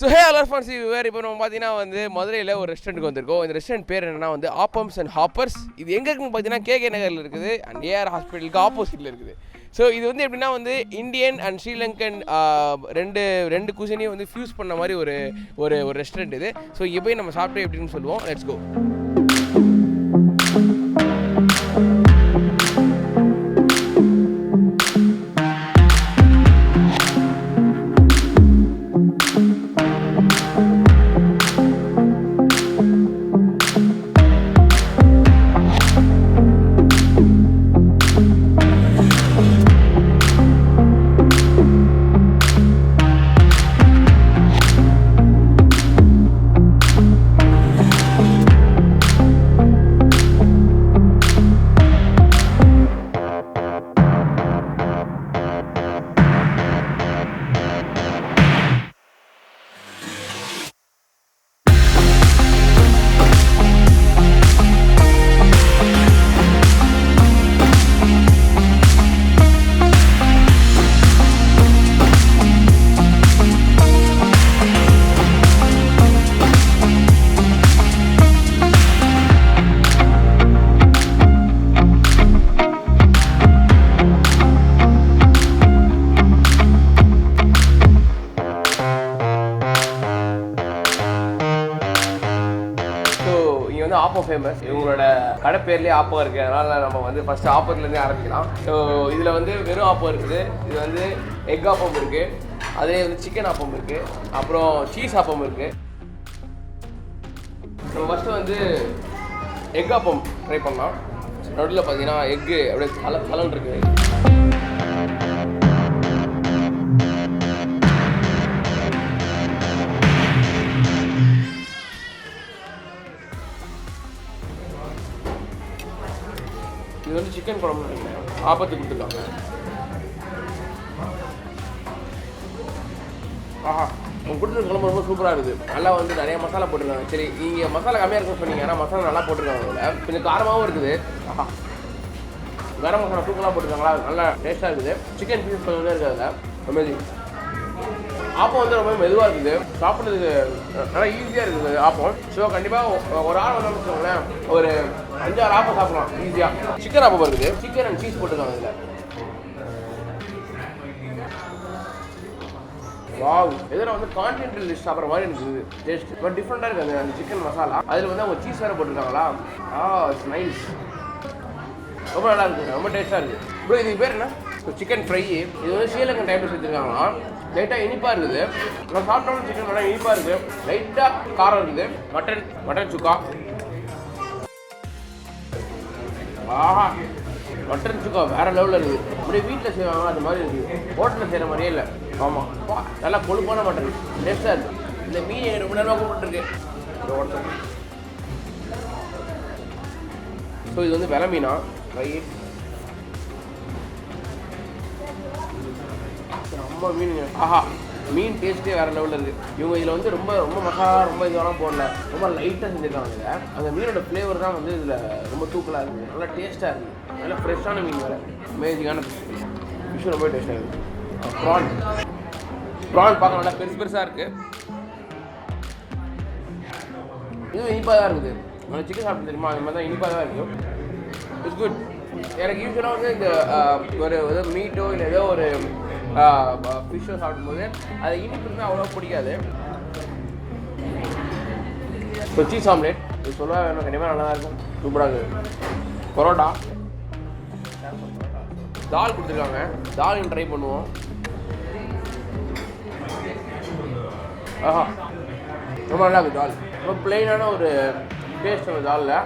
So ஹே அலர் Ponzi வேறு இப்போ நம்ம பார்த்தீங்கன்னா வந்து மதுரையில் ஒரு ரெஸ்டாரண்ட்டுக்கு வந்திருக்கோம். இந்த ரெஸ்டாரண்ட் பேர் என்னன்னா வந்து ஆப்பம்ஸ் அண்ட் ஹாப்பர்ஸ். இது எங்கே இருக்குன்னு பார்த்தீங்கன்னா கேகே நகரில் இருக்குது அண்ட் ஏஆர் ஹாஸ்பிட்டலுக்கு ஆப்போசிட்டில் இருக்குது. ஸோ இது வந்து எப்படின்னா வந்து இந்தியன் அண்ட் ஸ்ரீலங்கன் ரெண்டு குசினையும் வந்து ஃபியூஸ் பண்ண மாதிரி ஒரு ஒரு ஒரு ரெஸ்டாரண்ட் இது. ஸோ இங்கே போய் நம்ம சாப்பிட்டு எப்படின்னு சொல்லுவோம். Let's go. ஆப்பம் ஃபேமஸ். இவங்களோட கடை பேர்லேயே ஆப்பம் இருக்குது. அதனால் நம்ம வந்து ஃபஸ்ட்டு ஆப்பத்துலேருந்தே ஆரம்பிக்கலாம். ஸோ இதில் வந்து வெறும் ஆப்பம் இருக்குது. இது வந்து எக் ஆப்பம் இருக்குது, அதே வந்து சிக்கன் ஆப்பம் இருக்குது, அப்புறம் சீஸ் ஆப்பம் இருக்குது. நம்ம ஃபஸ்ட்டு வந்து எக் ஆப்பம் ட்ரை பண்ணலாம். நடுவில் பார்த்தீங்கன்னா எக்கு அப்படியே கலன் இருக்குது. இது வந்து சிக்கன் குழம்பு ஆப்பத்துக்கு கொடுத்துருக்காங்க. ஆஹா, அவங்க கொடுத்துருக்க குழம்பு ரொம்ப சூப்பராக இருக்குது. நல்லா வந்து நிறைய மசாலா போட்டிருக்காங்க. சரி, நீங்கள் மசாலா கம்மியாக இருக்குன்னு சொன்னீங்க, ஆனால் மசாலா நல்லா போட்டிருக்காங்க. அதில் கொஞ்சம் காரமாகவும் இருக்குது. ஆஹா, கரம் மசாலா தூக்கலாக போட்டிருக்காங்களா, நல்லா டேஸ்ட்டாக இருக்குது. சிக்கன் பீஸ் கொஞ்சம் இருக்குது. அதில் அமேசிங். ஆப்பம் வந்து ரொம்ப மெதுவாக இருக்குது, சாப்பிட்றதுக்கு நல்லா ஈஸியாக இருக்குது ஆப்பம். ஸோ கண்டிப்பாக ஒரு ஆள் வந்தோம்னு வச்சுக்கோங்களேன், ஒரு 5-6 ஆப்பம் சாப்பிடலாம் ஈஸியாக. சிக்கன் ஆப்பம் இருக்குது, சிக்கன் அண்ட் சீஸ் போட்டுருக்காங்க இதில். வாவ், இதில் வந்து கான்டினென்டல் டிஷ் சாப்பிட்ற மாதிரி இருக்குது டேஸ்ட். பட் டிஃப்ரெண்ட்டாக இருக்குது அந்த சிக்கன் மசாலா. அதில் வந்து அவங்க சீஸ் வேறு போட்டிருக்காங்களா. இட்ஸ் நைஸ், ரொம்ப நல்லா இருக்குது, ரொம்ப டேஸ்ட்டாக இருக்குது. ப்ரோ இதுக்கு பேர் என்ன? Chicken fry. இது வந்து ஸ்ரீலங்கன் டைப்பில் செஞ்சுருக்காங்களா. லைட்டாக இனிப்பாக இருக்குது. நான் சாப்பிட்டோம்னா சிக்கன் நல்லா இனிப்பாக இருக்குது, லைட்டாக காரம் இருக்குது. மட்டன் சுக்கா. ஆஹா, மட்டன் சுக்கா வேறு லெவலில் இருக்குது. அப்படியே வீட்டில் செய்வாங்க அது மாதிரி இருக்குது, ஹோட்டலில் செய்கிற மாதிரியே இல்லை. ஆமாம், நல்லா கொழுப்பான மட்டன், டேஸ்ட்டாக இருக்குது. இந்த மீன் ரொம்ப நேரமாக கூப்பிட்டுருக்கு இந்த ஹோட்டல். ஸோ இது வந்து வெலை மீனா ஃப்ரை. ரொம்ப மீன். ஆஹா, மீன் டேஸ்ட்டே வேறு லெவலில் இருக்குது. இவங்க இதில் வந்து ரொம்ப ரொம்ப மசாலா ரொம்ப இதெல்லாம் போடல, ரொம்ப லைட்டாக செஞ்சுருக்காங்க. இதில் அந்த மீனோட ஃப்ளேவர் தான் வந்து இதில் ரொம்ப தூக்கலாக இருக்குது, நல்லா டேஸ்ட்டாக இருக்குது. நல்லா ஃப்ரெஷ்ஷான மீன் வேறு, அமேசிங்கான ஃபிஷ், ரொம்ப டேஸ்ட்டாக இருக்குது. ப்ரான் பார்க்க நல்லா பெருசாக இருக்குது. இதுவும் இனிப்பாக தான் இருக்குது. நல்லா சிக்கன் சாப்பிட்டு தெரியுமா, அது மாதிரி தான் இனிப்பாக தான் இருக்குது. It's good. எனக்கு யூஸ்வலாக வந்து இந்த ஒரு மீட்டோ இல்லை ஏதோ ஒரு ஃபிஷ்ஷோ சாப்பிடும்போது அது இனிப்பு இருந்தால் அவ்வளோ பிடிக்காது. ஸோ சீஸ் ஆம்லேட் இது சொல்ல வேணும், கண்டிப்பாக நல்லா தான் இருக்கும், சூப்பராக இருக்குது. பரோட்டா, தால் கொடுத்துருக்காங்க. தால் ட்ரை பண்ணுவோம். ஆஹா, ரொம்ப நல்லா இருக்குது தால். ரொம்ப பிளெயினான ஒரு டேஸ்ட் அந்த தாலில்.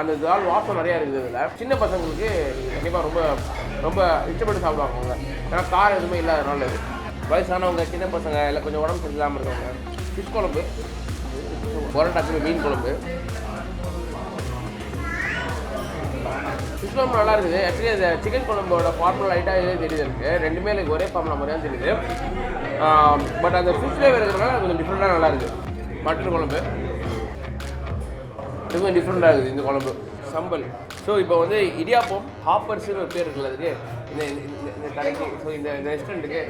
அந்த தால் வாசம் நிறையா இருக்குது. இதில் சின்ன பசங்களுக்கு கண்டிப்பாக ரொம்ப ரொம்ப இஷ்டப்பட்டு சாப்பிடுவாங்க அவங்க, ஏன்னா காரம் எதுவுமே இல்லாதனால. வயசானவங்க, சின்ன பசங்க, இல்லை கொஞ்சம் உடம்பு சரியில்லாமல் இருக்கவங்க. ஃபிஷ் குழம்பு, பரோட்டாக்கு மீன் குழம்பு. ஃபிஷ் குழம்பு நல்லா இருக்குது. ஆக்சுவலி அந்த சிக்கன் குழம்போட ஃபார்முலா லைட்டாக இதே தெரியுது எனக்கு. ரெண்டுமே எனக்கு ஒரே ஃபார்முலா மாதிரியாக தெரியுது. பட் அந்த ஃபிஷ் ஃப்ளேவர் இருக்கிறதுனால கொஞ்சம் டிஃப்ரெண்ட்டாக நல்லா இருக்குது. மட்டன் குழம்பு இதுவும் டிஃப்ரெண்ட்டாக இருக்குது இந்த குழம்பு. சம்பல். ஸோ இப்போ வந்து இடியாப்பம் ஹாப்பர்ஸ்னு ஒரு பேர் இருக்குல்ல அதுக்கு, இந்த கடைக்கு, ஸோ இந்த ரெஸ்டாரண்ட்டுக்கு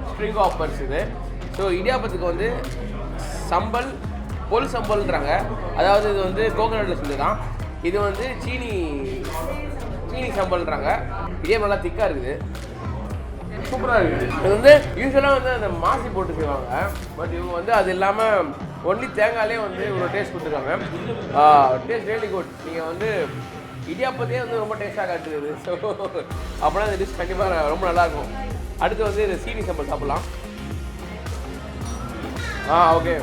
ஸ்ட்ரிங் ஹாப்பர்ஸ் இது. ஸோ இடியாப்பத்துக்கு வந்து சம்பல் பொல் சம்பல்ன்றாங்க. அதாவது இது வந்து கோகனட்டில் செஞ்சு தான். இது வந்து சீனி சம்பல்ன்றாங்க. இடியாப்பம் நல்லா திக்காக இருக்குது, சூப்பராக இருக்குது. இது வந்து யூஸ்வலாக வந்து அந்த மாசி போட்டு செய்வாங்க. பட் இவங்க வந்து அது இல்லாமல் ஒன்லி தேங்காயிலே வந்து இவ்வளோ டேஸ்ட் கொடுத்துருக்காங்க. Taste really good. நீங்கள் வந்து இடியாப்பத்தையே வந்து ரொம்ப டேஸ்ட்டாக காட்டுது. ஸோ அப்படின்னா இந்த டிஷ் கண்டிப்பாக ரொம்ப நல்லாயிருக்கும். அடுத்து வந்து இது சீனி சம்பல் சாப்பிட்லாம். ஓகே.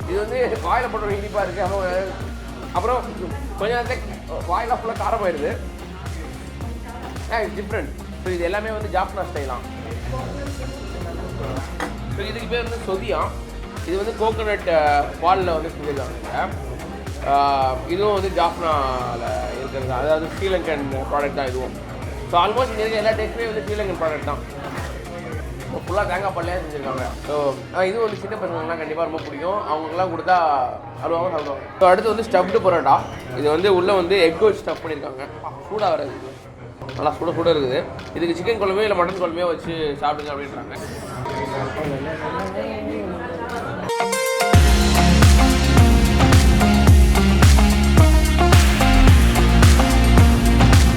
இது வந்து வாயில் போட்ட இனிப்பாக இருக்குது. அப்புறம் கொஞ்சம் நேரத்தில் வாயில் ஃபுல்லாக காரமாயிடுது. It's different. ஸோ இது எல்லாமே வந்து ஜாஃப்னா ஸ்டைலாம். ஸோ இதுக்கு பேர் வந்து சொதியாம். இது வந்து கோகோனட் பாலில் வந்து செஞ்சுருக்காங்க. இதுவும் வந்து ஜாஃப்னாவில் இருக்கிறது தான். அதாவது ஸ்ரீலங்கன் ப்ராடக்ட் தான் இதுவும். ஸோ ஆல்மோஸ்ட் இங்கே இருக்க எல்லா டேஸ்ட்டுமே வந்து ஸ்ரீலங்கன் ப்ராடக்ட் தான். ஃபுல்லாக தேங்காய் பால்லையே செஞ்சுருக்காங்க. ஸோ இது வந்து சின்ன பசங்களுக்குலாம் கண்டிப்பாக ரொம்ப பிடிக்கும். அவங்களுக்குலாம் கொடுத்தா அழுவாமல் சாப்பிடுவாங்க. ஸோ அடுத்து வந்து ஸ்டஃப்டு பரோட்டா. இது வந்து உள்ளே வந்து எக் வச்சு ஸ்டஃப் பண்ணியிருக்காங்க. சூடாக வராது, நல்லா சுட இருக்குது. இதுக்கு சிக்கன் குழம்பு இல்லை மட்டன் குழம்பே வச்சு சாப்பிடுங்க அப்படின்றாங்க.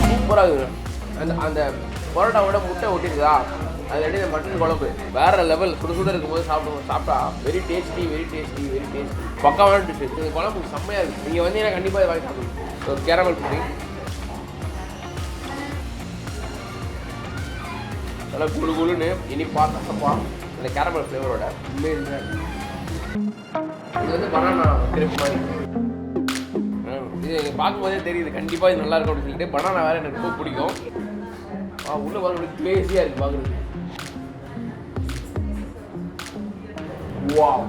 சூப்பராக இருக்குது. அந்த பரோட்டாவோட முட்டை ஒட்டிருக்குதா, அது எப்படி இந்த மட்டன் குழம்பு வேறு லெவல். சுட இருக்கும்போது சாப்பிட்டா வெரி டேஸ்டி. பக்காவான டிஷ். இந்த குழம்பு செம்மையாக இருக்குது. நீங்கள் வந்தீங்கன்னா கண்டிப்பாக இதை வாங்கி சாப்பிடுங்க. ஸோ கேரமல் புட்டிங் நல்லா குழுன்னு இனிப்பா கசப்பா இந்த கேரமல் ஃப்ளேவரோட இது வந்து பனானா கிரிப் மாதிரி. இது எனக்கு பார்க்கும்போதே தெரியுது கண்டிப்பாக இது நல்லா இருக்கும் அப்படின்னு சொல்லிட்டு. பனானா வேறு எனக்கு ரொம்ப பிடிக்கும். உள்ளே பார்க்குறது கிளேஸியாக இருக்குது பார்க்குறது. வாவ்,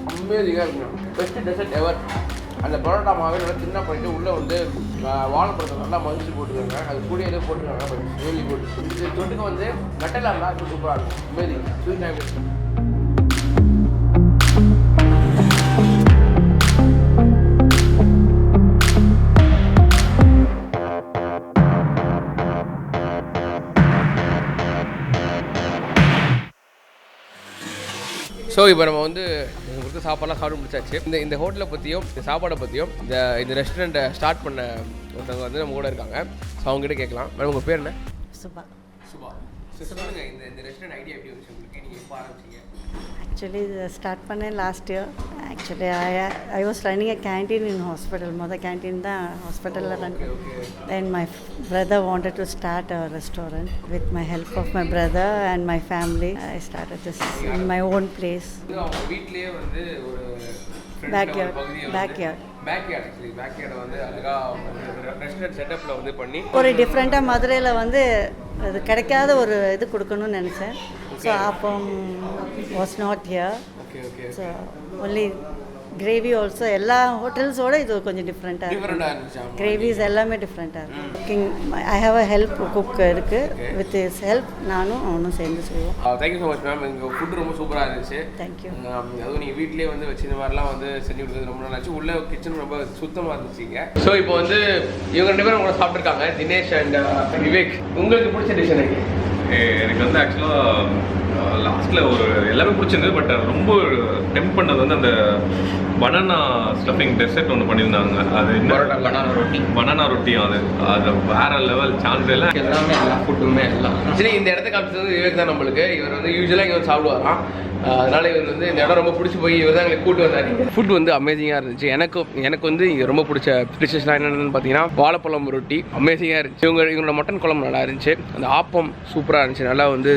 அமேசிங்காக இருக்குங்க. பெஸ்ட் டெசர்ட் எவர். அந்த பரோட்டா மாவே நல்லா சின்ன பண்ணிட்டு உள்ளே வந்து வாழைப்பழத்தை நல்லா மதிச்சு போட்டுருக்காங்க. அது கூட எதுவும் போட்டுருக்காங்க. But really good. இது தொட்டுக்கு வந்து நட்டெல்லாம் இருந்தால் சூப்பராக இருக்கும். Amazing sweet time. ஸோ இப்போ நம்ம வந்து கொடுத்த சாப்பாடெலாம் சாப்பிட்டு முடிச்சாச்சு. இந்த ஹோட்டலை பற்றியும் இந்த சாப்பாடை பற்றியும் இந்த ரெஸ்டாரண்ட்டை ஸ்டார்ட் பண்ண ஒருத்தவங்க வந்து நம்ம கூட இருக்காங்க. ஸோ அவங்ககிட்ட கேட்கலாம். மேடம் உங்கள் பேர் என்ன? சுபா. சொல்லுங்க, இந்த ரெஸ்டாரண்ட் ஐடியா எப்படி வந்துச்சு உங்களுக்கு? நீங்கள் எப்போ ஆரம்பிச்சீங்க? ஆக்சுவலி இதை ஸ்டார்ட் பண்ணேன் last year. Actually I was running a canteen in hospital. மொதல் கேன்டீன் தான் ஹாஸ்பிட்டலில் run. Then my brother wanted to start a restaurant. With my help of my brother and my family I started this in my own place. வீட்லேயே வந்து ஒரு backyard வந்து அழகாக restaurant செட்டப்பில் வந்து பண்ணி ஒரு டிஃப்ரெண்ட்டாக மதுரையில் வந்து அது கிடைக்காத ஒரு இது கொடுக்கணும்னு நினச்சேன். ஸோ அப்போ was not here. So only gravy also எல்லா ஹோட்டல்ஸோட இது கொஞ்சம் டிஃப்ரெண்ட்டாக இருந்துச்சு. கிரேவிஸ் எல்லாமே டிஃப்ரெண்ட்டாக இருக்கும். Cooking I have a help cook இருக்குது. வித் இஸ் ஹெல்ப் நானும் அவனும் சேர்ந்து செய்வோம். Thank you so much ma'am. எங்கள் ஃபுட் ரொம்ப சூப்பராக இருந்துச்சு. தேங்க்யூ. அதுவும் நீங்கள் வீட்டிலே வந்து வச்சு இந்த மாதிரிலாம் வந்து செஞ்சு கொடுத்தது ரொம்ப நல்லா இருந்துச்சு. உள்ள கிச்சன் ரொம்ப சுத்தமாக இருந்துச்சுங்க. ஸோ இப்போ வந்து இவங்க 2 பேரும் உங்களை சாப்பிட்ருக்காங்க, தினேஷ் அண்ட் விவேக். உங்களுக்கு பிடிச்ச டிஷ் எனக்கு வந்து ஆக்சுவலாக லாஸ்ட்டில் ஒரு எல்லாமே பிடிச்சிருந்து. பட் ரொம்ப டெம்ப் பண்ணது வந்து அந்த பனானா ஸ்டஃபிங் டெசர்ட் ஒன்று பண்ணியிருந்தாங்க. அது பனானா ரொட்டியும் அது வேற லெவல். சான்ஸ் எல்லாம் எல்லாமே எல்லா ஃபுட்டுமே எல்லாம். ஆக்சுவலி இந்த இடத்த காமிச்சது விவேக் தான் நம்மளுக்கு. இவர் வந்து யூஸ்வலாக இங்கே வந்து சாப்பிடுவாராம். அதனால் இவர் வந்து இந்த இடம் ரொம்ப பிடிச்சி போய் இவர் தான் எங்களுக்கு கூட்டு வந்தார். ஃபுட் வந்து அமேசிங்காக இருந்துச்சு. எனக்கு வந்து இங்கே ரொம்ப பிடிச்ச டிஷ்ஷஸ்லாம் என்னென்னு பார்த்தீங்கன்னா வாழைப்பழம் ரொட்டி அமேசிங்காக இருந்துச்சு. இவங்களோட மட்டன் குழம்பு நல்லா இருந்துச்சு. அந்த ஆப்பம் சூப்பராக இருந்துச்சு. நல்லா வந்து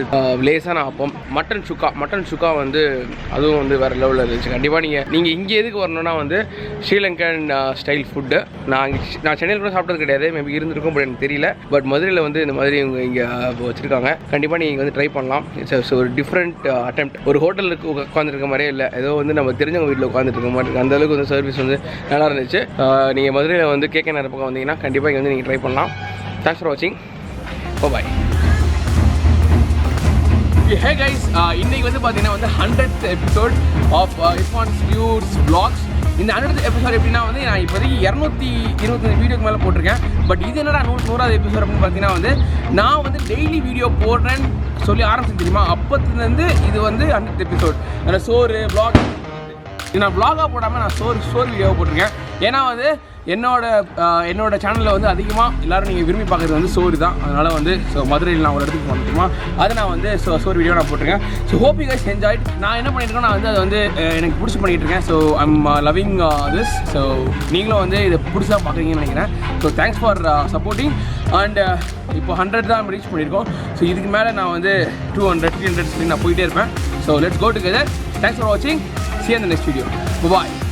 லேசான ஆப்பம். மட்டன் சுக்கா வந்து அதுவும் வந்து வேறு லெவலில் இருந்துச்சு. கண்டிப்பாக நீங்கள் இங்கே எதுக்கு வரணும்னா வந்து ஸ்ரீலங்கன் ஸ்டைல் ஃபுட்டு. நான் சென்னையில் கூட சாப்பிட்டது கிடையாது. மேபி இருந்திருக்கும், பட் எனக்கு தெரியல. பட் மதுரையில் வந்து இந்த மாதிரி இவங்க இங்கே வச்சுருக்காங்க. கண்டிப்பாக நீங்கள் வந்து ட்ரை பண்ணலாம். இட்ஸ் ஒரு டிஃப்ரெண்ட் அட்டெம்ப்ட். ஒரு ஹோட்டலுக்கு உட்காந்துருக்க மாதிரியே இல்லை, ஏதோ வந்து நம்ம தெரிஞ்சவங்க வீட்டில் உட்காந்துட்டு இருக்க மாதிரி இருக்குது. அந்தளவுக்கு வந்து சர்வீஸ் வந்து நல்லா இருந்துச்சு. நீங்கள் மதுரையில் வந்து கேகே நகர் பக்கம் வந்தீங்கன்னா கண்டிப்பாக இங்கே வந்து நீங்கள் ட்ரை பண்ணலாம். தேங்க்ஸ் ஃபார் வாட்சிங். பாய். ஹே கைஸ், இன்னைக்கு வந்து பார்த்தீங்கன்னா வந்து 100th episode of Irfan's views vlogs. இந்த 100th எபிசோட் எப்படின்னா வந்து நான் இப்போதைக்கு 225 வீடியோக்கு மேலே போட்டிருக்கேன். பட் இது என்னடா 100வது எபிசோட் அப்படின்னு பார்த்தீங்கன்னா வந்து நான் வந்து டெய்லி வீடியோ போடுறேன்னு சொல்லி ஆரம்பிச்சு தெரியுமா, அப்போத்துலேருந்து இது வந்து 100th எபிசோட். அந்த சோறு vlog இது நான் vlog-ஆக போடாமல் நான் சோறு வீடியோவை போட்டிருக்கேன். ஏன்னா வந்து என்னோட சேனலில் வந்து அதிகமாக எல்லோரும் நீங்கள் விரும்பி பார்க்குறது வந்து சோறு தான். அதனால் வந்து மதுரையில் நான் ஒரு இடத்துக்கு போனோமா அதை நான் வந்து சோறு வீடியோ நான் போட்டிருக்கேன். So hope you guys enjoyed. நான் என்ன பண்ணியிருக்கேன், நான் வந்து அதை வந்து எனக்கு பிடிச்சி பண்ணிகிட்டு இருக்கேன். So I'm loving this. So நீங்களும் வந்து இதை பிடிச்சா பார்க்குறீங்கன்னு நினைக்கிறேன். So thanks for supporting. And இப்போ 100 தான் ரீச் பண்ணியிருக்கோம். ஸோ இதுக்கு மேலே நான் வந்து 200 300 நான் போயிட்டே இருப்பேன். So let's go together. Thanks for வாட்சிங். See you in the next video. Bye-bye.